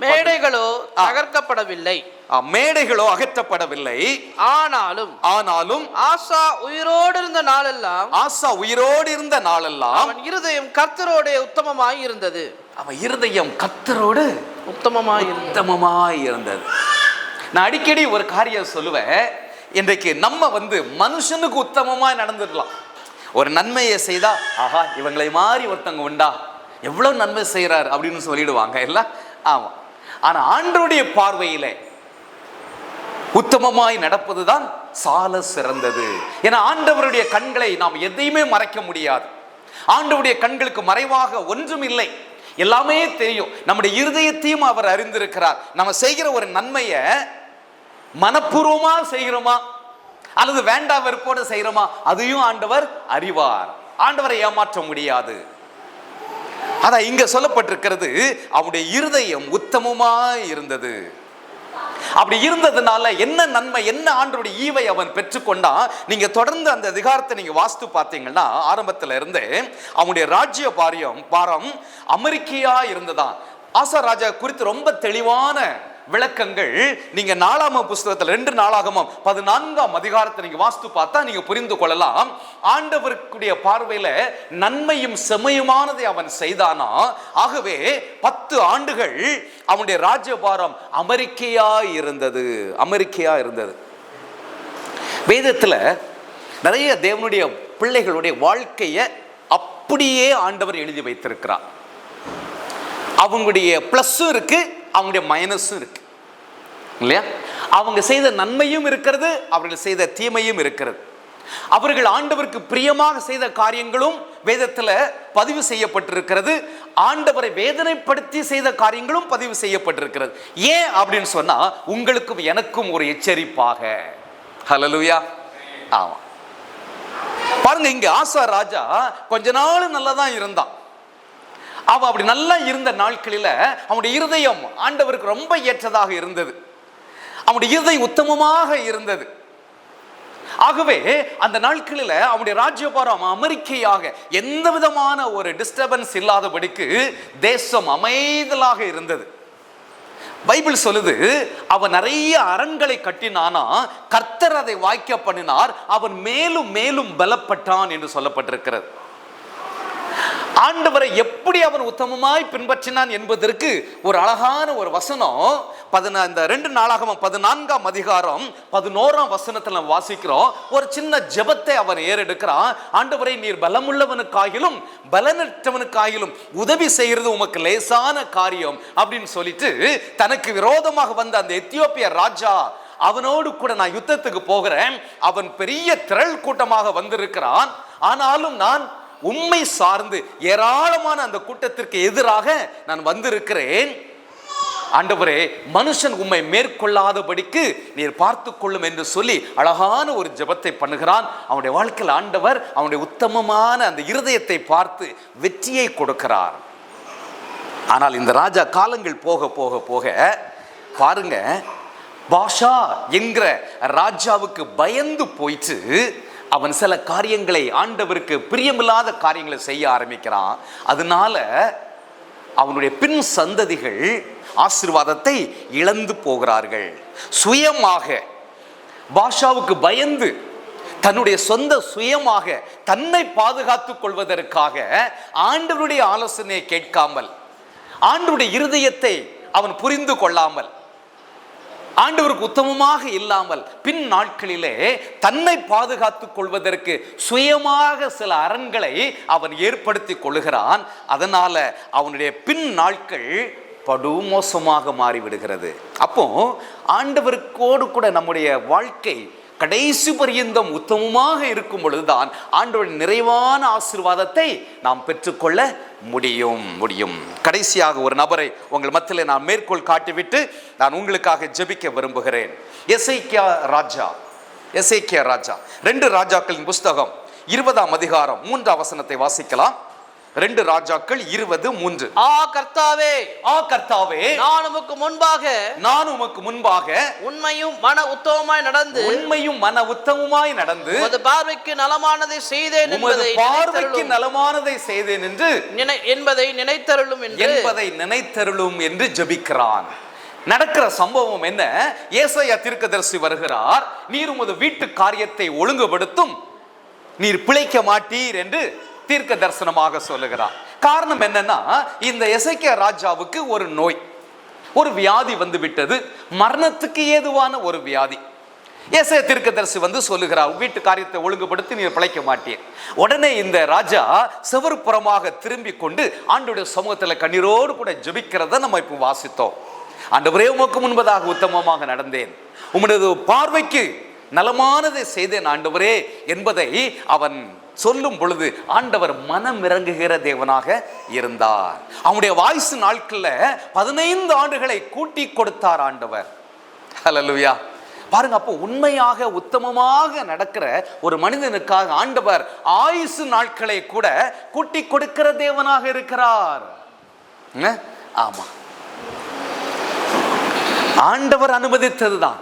மேடைகளோ தகர்க்கப்படவில்லை, மேடைகளோ அகற்றப்படவில்லை. ஆனாலும் ஆசா உயிரோடு இருந்த நாளெல்லாம் அவன் இருதயம் கர்த்தரோடு உத்தமமாய் இருந்தது. அவன் இருதயம் கர்த்தரோடு உத்தமமாய் இருந்தது. நான் அடிக்கடி ஒரு காரியம் சொல்லுவேன். இன்றைக்கு நம்ம மனுஷனுக்கு உத்தமமாய் நடந்துடலாம். ஒரு நன்மையை செய்தா, ஆஹா இவங்களை மாதிரி ஒருத்தவங்க உண்டா, எவ்வளவு நன்மை செய்யறாரு அப்படின்னு சொல்லிடுவாங்க இல்ல? ஆமா. ஆனா ஆண்டவருடைய பார்வையிலே உத்தமமாய் நடப்பதுதான் சால சிறந்தது. ஏன்னா ஆண்டவருடைய கண்களை நாம் எதையுமே மறைக்க முடியாது. ஆண்டவருடைய கண்களுக்கு மறைவாக ஒன்றும் இல்லை, எல்லாமே தெரியும். நம்முடைய இருதயத்தையும் அவர் அறிந்திருக்கிறார். நம்ம செய்கிற ஒரு நன்மையை மனப்பூர்வமா செய்கிறோமா அல்லது வேண்டா வெறுப்போடு செய்கிறோமா, அதையும் ஆண்டவர் அறிவார். ஆண்டவரை ஏமாற்ற முடியாது. அதான் இங்க சொல்லப்பட்டிருக்கிறது, அவருடைய இருதயம் உத்தமமாய் இருந்தது. அப்படி இருந்ததுனால என்ன நன்மை, என்ன ஆண்டவருடைய ஈவை அவன் பெற்றுக்கொண்டான். நீங்க தொடர்ந்து அந்த அதிகாரத்தை நீங்க வாஸ்து பார்த்தீங்கன்னா, ஆரம்பத்துல இருந்து அவனுடைய ராஜ்ய பாரம் அமெரிக்கையா இருந்ததான். ஆசா ராஜா குறித்து ரொம்ப தெளிவான விளக்கங்கள் நீங்க 4ஆம் புஸ்தகத்தில் 2 நாளாகமம் 14ஆம் அதிகாரத்தை நீங்க வாஸ்து பார்த்தா நீங்க புரிந்து கொள்ளலாம். ஆண்டவருடைய பார்வையில நன்மையும் செம்மையுமானதை அவன் செய்தானா. ஆகவே 10 ஆண்டுகள் அவனுடைய ராஜ்யபாரம் அமெரிக்கையா இருந்தது. வேதத்துல நிறைய தேவனுடைய பிள்ளைகளுடைய வாழ்க்கையை அப்படியே ஆண்டவர் எழுதி வைத்திருக்கிறார். அவங்களுடைய பிளஸும் இருக்கு, அவங்களுடைய மைனஸும் இருக்கு இல்லையா? அவங்க செய்த நன்மையும் இருக்கிறது, அவர்கள் செய்த தீமையும் இருக்கிறது. அவர்கள் ஆண்டவருக்கு பிரியமாக செய்த காரியங்களும் வேதத்துல பதிவு செய்யப்பட்டிருக்கிறது. ஆண்டவரை வேதனைப்படுத்தி செய்த காரியங்களும் பதிவு செய்யப்பட்டிருக்கிறது. ஏன் அப்படின்னு சொன்னா, உங்களுக்கும் எனக்கும் ஒரு எச்சரிப்பாக. ஹல்லேலூயா. ஆமா, பாருங்க, இங்க ஆசா ராஜா கொஞ்ச நாள் நல்லதான் இருந்தான். அவன் அப்படி நல்லா இருந்த நாட்களில அவனுடைய இருதயம் ஆண்டவருக்கு ரொம்ப ஏற்றதாக இருந்தது. அவனுடைய இருதயம் உத்தமமாக இருந்தது. ஆகவே அந்த நாட்களில் அவனுடைய ராஜ்யபாரம் அமெரிக்கையாக எந்த விதமான ஒரு டிஸ்டர்பன்ஸ் இல்லாதபடிக்கு தேசம் அமைதலாக இருந்தது. பைபிள் சொல்லுது, அவன் நிறைய அரண்களை கட்டினானா, கர்த்தர் அதை வாய்க்க பண்ணினார், அவன் மேலும் மேலும் பலப்பட்டான் என்று சொல்லப்பட்டிருக்கிறது. ஆண்டவரை எப்படி அவன் உத்தமமாய் பின்பற்றினான் என்பதற்கு ஒரு அழகான ஒரு வசனம் 2 நாளாகமம் 14ஆம் அதிகாரம் 11ஆம் வசனத்தில் நம்ம வாசிக்கிறோம். ஒரு சின்ன ஜெபத்தை அவன் ஏறெடுக்கிறான். ஆண்டவரை, நீர் பலமுள்ளவனுக்காகிலும் பலனற்றவனுக்காகிலும் உதவி செய்கிறது உமக்கு லேசான காரியம் அப்படின்னு சொல்லிட்டு, தனக்கு விரோதமாக வந்த அந்த எத்தியோப்பிய ராஜா, அவனோடு கூட நான் யுத்தத்துக்கு போகிறேன், அவன் பெரிய திரள் கூட்டமாக வந்திருக்கிறான், ஆனாலும் நான் உண்மை சார்ந்து ஏராளமான அந்த கூட்டத்திற்கு எதிராக நான் வந்திருக்கிறேன். ஆண்டவரே, மனுஷன் உம்மை மேற்கொள்ளாதபடிக்கு நீர் பார்த்து கொள்ளும் என்று சொல்லி அழகான ஒரு ஜெபத்தை பண்ணுகிறான். அவனுடைய வாழ்க்கையில் ஆண்டவர் அவனுடைய உத்தமமான அந்த இருதயத்தை பார்த்து வெற்றியை கொடுக்கிறார். ஆனால் இந்த ராஜா காலங்கள் போக போக போக பாருங்க, பாஷா என்கிற ராஜாவுக்கு பயந்து போயிட்டு அவன் சில காரியங்களை, ஆண்டவருக்கு பிரியமில்லாத காரியங்களை செய்ய ஆரம்பிக்கிறான். அதனால அவனுடைய பின் சந்ததிகள் ஆசீர்வாதத்தை இழந்து போகிறார்கள். சுயமாக பாஷாவுக்கு பயந்து தன்னுடைய சொந்த சுயமாக தன்னை பாதுகாத்துக் கொள்வதற்காக ஆண்டவருடைய ஆலோசனையை கேட்காமல், ஆண்டவருடைய இருதயத்தை அவன் புரிந்து கொள்ளாமல், ஆண்டவருக்கு உத்தமமாக இல்லாமல் பின் நாட்களிலே தன்னை பாதுகாத்துக் கொள்வதற்கு சுயமாக சில அரண்களை அவன் ஏற்படுத்தி கொள்கிறான். அதனால அவனுடைய பின் நாட்கள் படுமோசமாக மாறிவிடுகிறது. அப்போ ஆண்டவருக்கோடு கூட நம்முடைய வாழ்க்கை கடைசி பரியந்தம் உத்தமமாக இருக்கும் பொழுதுதான் ஆண்டவரின் நிறைவான ஆசீர்வாதத்தை நாம் பெற்றுக்கொள்ள முடியும். கடைசியாக ஒரு நபரை உங்கள் மத்தியில் நான் மேற்கோள் காட்டிவிட்டு நான் உங்களுக்காக ஜெபிக்க விரும்புகிறேன். எசேக்கியா ராஜா 2 ராஜாக்களின் புஸ்தகம் 20ஆம் அதிகாரம் 3ஆம் வசனத்தை வாசிக்கலாம். 2 ராஜாக்கள் 20:3. கர்த்தாவே, நான் உமக்கு முன்பாக உண்மையும் மன உத்தமமாய் நடந்து உமது பார்வைக்கு நலமானதை செய்தேன் என்று என்பதை நினைத்தருளும் என்று ஜெபிக்கிறான். நடக்கிற சம்பவம் என்ன? ஏசாயா தீர்க்கதரிசி வருகிறார். நீர் உமது வீட்டு காரியத்தை ஒழுங்குபடுத்தும், நீர் பிழைக்க மாட்டீர் என்று தீர்க்க தரிசனமாக சொல்லுகிறார். காரணம் என்னன்னா, இந்த எசேக்கியா ராஜாவுக்கு ஒரு நோய், ஒரு வியாதி வந்து விட்டது, மரணத்துக்கு ஏதுவான ஒரு வியாதி. ஏசாயா தீர்க்கதரிசி வந்து சொல்லுகிறார், வீட்டு காரியத்தை ஒழுங்குபடுத்தி நீர் பிழைக்க மாட்டீர். உடனே இந்த ராஜா செவருப்புறமாக திரும்பி கொண்டு ஆண்டவருடைய சமூகத்தில் கண்ணீரோடு கூட ஜெபிக்கிறத நம்ம இப்போ வாசித்தோம். ஆண்டவரே, உமக்கு முன்பதாக உத்தமமாக நடந்தேன், உம்முடைய பார்வைக்கு நலமானதை செய்தேன் ஆண்டவரே என்பதை அவன் சொல்லும் பொழுது ஆண்டவர் மனம் இறங்குகிற தேவனாக இருந்தார். அவனுடைய வாய்ஸ் நாட்கள்ல 15 ஆண்டுகளை கூட்டி கொடுத்தார் ஆண்டவர். ஹல்லேலூயா. பாருங்க, அப்போ உண்மையாக உத்தமமாக நடக்கிற ஒரு மனிதனுக்காக ஆண்டவர் ஆயுசு நாட்களை கூட கூட்டி கொடுக்கிற தேவனாக இருக்கிறார். ஆமா, ஆண்டவர் அனுமதித்ததுதான்,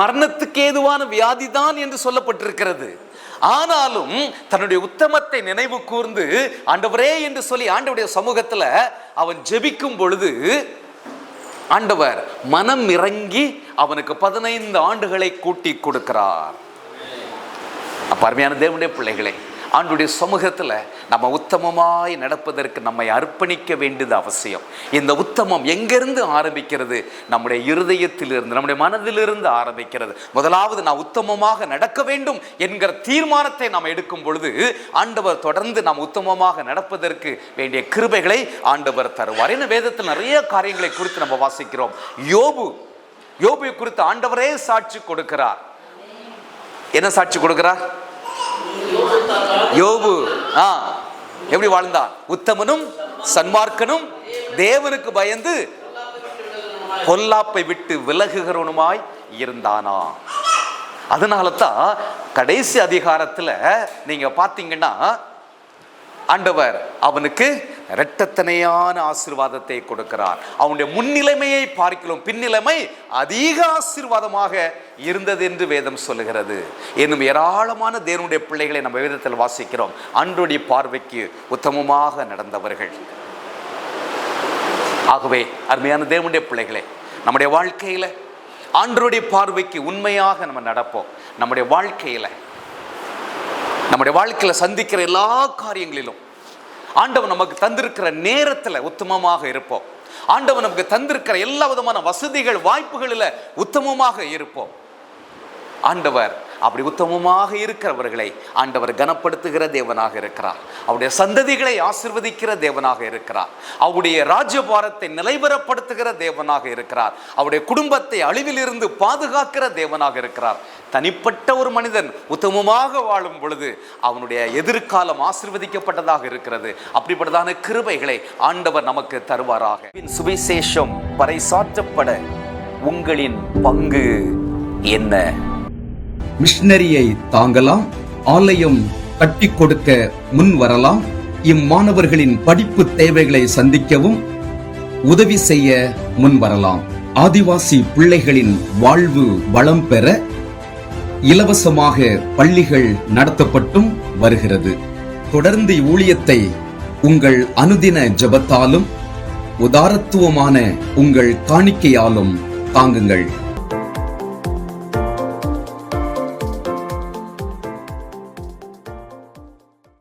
மரணத்துக்கு ஏதுவான வியாதிதான் என்று சொல்லப்பட்டிருக்கிறது. ஆனாலும் தன்னுடைய உத்தமத்தை நினைவு கூர்ந்து ஆண்டவரே என்று சொல்லி ஆண்டவருடைய சமூகத்துல அவன் ஜெபிக்கும் பொழுது ஆண்டவர் மனம் இறங்கி அவனுக்கு 15 ஆண்டுகளை கூட்டி கொடுக்கிறார். அப்ப அருமையான தேவனுடைய பிள்ளைகளே, ஆண்டவருடைய சமூகத்துல நம்ம உத்தமமாய் நடப்பதற்கு நம்மை அர்ப்பணிக்க வேண்டியது அவசியம். இந்த உத்தமம் எங்கிருந்து ஆரம்பிக்கிறது? நம்முடைய இருதயத்திலிருந்து, நம்முடைய மனதிலிருந்து ஆரம்பிக்கிறது. முதலாவது நான் உத்தமமாக நடக்க வேண்டும் என்கிற தீர்மானத்தை நாம் எடுக்கும் பொழுது ஆண்டவர் தொடர்ந்து நாம் உத்தமமாக நடப்பதற்கு வேண்டிய கிருபைகளை ஆண்டவர் தருவார். என்ன வேதத்தில் நிறைய காரியங்களை குறித்து நம்ம வாசிக்கிறோம். யோபு குறித்து ஆண்டவரே சாட்சி கொடுக்கிறார். என்ன சாட்சி கொடுக்கிறார்? யோபு எப்படி வாழ்ந்தான்? உத்தமனும் சன்மார்க்கனும் தேவனுக்கு பயந்து பொல்லாப்பை விட்டு விலகுகிறவனுமாய் இருந்தானா. அதனால தான் கடைசி அதிகாரத்துல நீங்க பாத்தீங்கன்னா ஆண்டவர் அவனுக்கு இரட்டத்தனையான ஆசீர்வாதத்தை கொடுக்கிறார். அவனுடைய முன்னிலைமையை பார்க்கலாம் பின்னிலைமை அதிக ஆசீர்வாதமாக இருந்தது என்று வேதம் சொல்லுகிறது. இன்னும் ஏராளமான தேவனுடைய பிள்ளைகளை நம்ம வேதத்தில் வாசிக்கிறோம். ஆண்டவருடைய பார்வைக்கு உத்தமமாக நடந்தவர்கள். ஆகவே அருமையான தேவனுடைய பிள்ளைகளே, நம்முடைய வாழ்க்கையில ஆண்டவருடைய பார்வைக்கு உண்மையாக நம்ம நடப்போம். நம்முடைய வாழ்க்கையில சந்திக்கிற எல்லா காரியங்களிலும் ஆண்டவர் நமக்கு தந்திருக்கிற நேரத்தில் உத்தமமாக இருப்போம். ஆண்டவர் நமக்கு தந்திருக்கிற எல்லா விதமான வசதிகள் வாய்ப்புகளில் உத்தமமாக இருப்போம். ஆண்டவர் அப்படி உத்தமமாக இருக்கிறவர்களை ஆண்டவர் கனப்படுத்துகிற தேவனாக இருக்கிறார். அவருடைய சந்ததிகளை ஆசீர்வதிக்கிற தேவனாக இருக்கிறார். அவருடைய ராஜ்யபாரத்தை நிலைவரப்படுத்துகிற தேவனாக இருக்கிறார். அவருடைய குடும்பத்தை அழிவிலிருந்து பாதுகாக்கிற தேவனாக இருக்கிறார். தனிப்பட்ட ஒரு மனிதன் உத்தமமாக வாழும் பொழுது அவனுடைய எதிர்காலம் ஆசீர்வதிக்கப்பட்டதாக இருக்கிறது. அப்படிப்பட்டதான கிருபைகளை ஆண்டவர் நமக்கு தருவாராக. சுவிசேஷம் பறைசாற்றப்பட உங்களின் பங்கு என்ன? மிஷனரியை தாங்கலாம், ஆலயம் கட்டி கொடுக்க முன் வரலாம், இம்மாணவர்களின் படிப்பு தேவைகளை சந்திக்கவும் உதவி செய்ய முன் வரலாம். ஆதிவாசி பிள்ளைகளின் வாழ்வு வளம் பெற இலவசமாக பள்ளிகள் நடத்தப்பட்டும் வருகிறது. தொடர்ந்து ஊழியத்தை உங்கள் அனுதின ஜெபத்தாலும் உதாரத்துவமான உங்கள் காணிக்கையாலும் தாங்குங்கள்.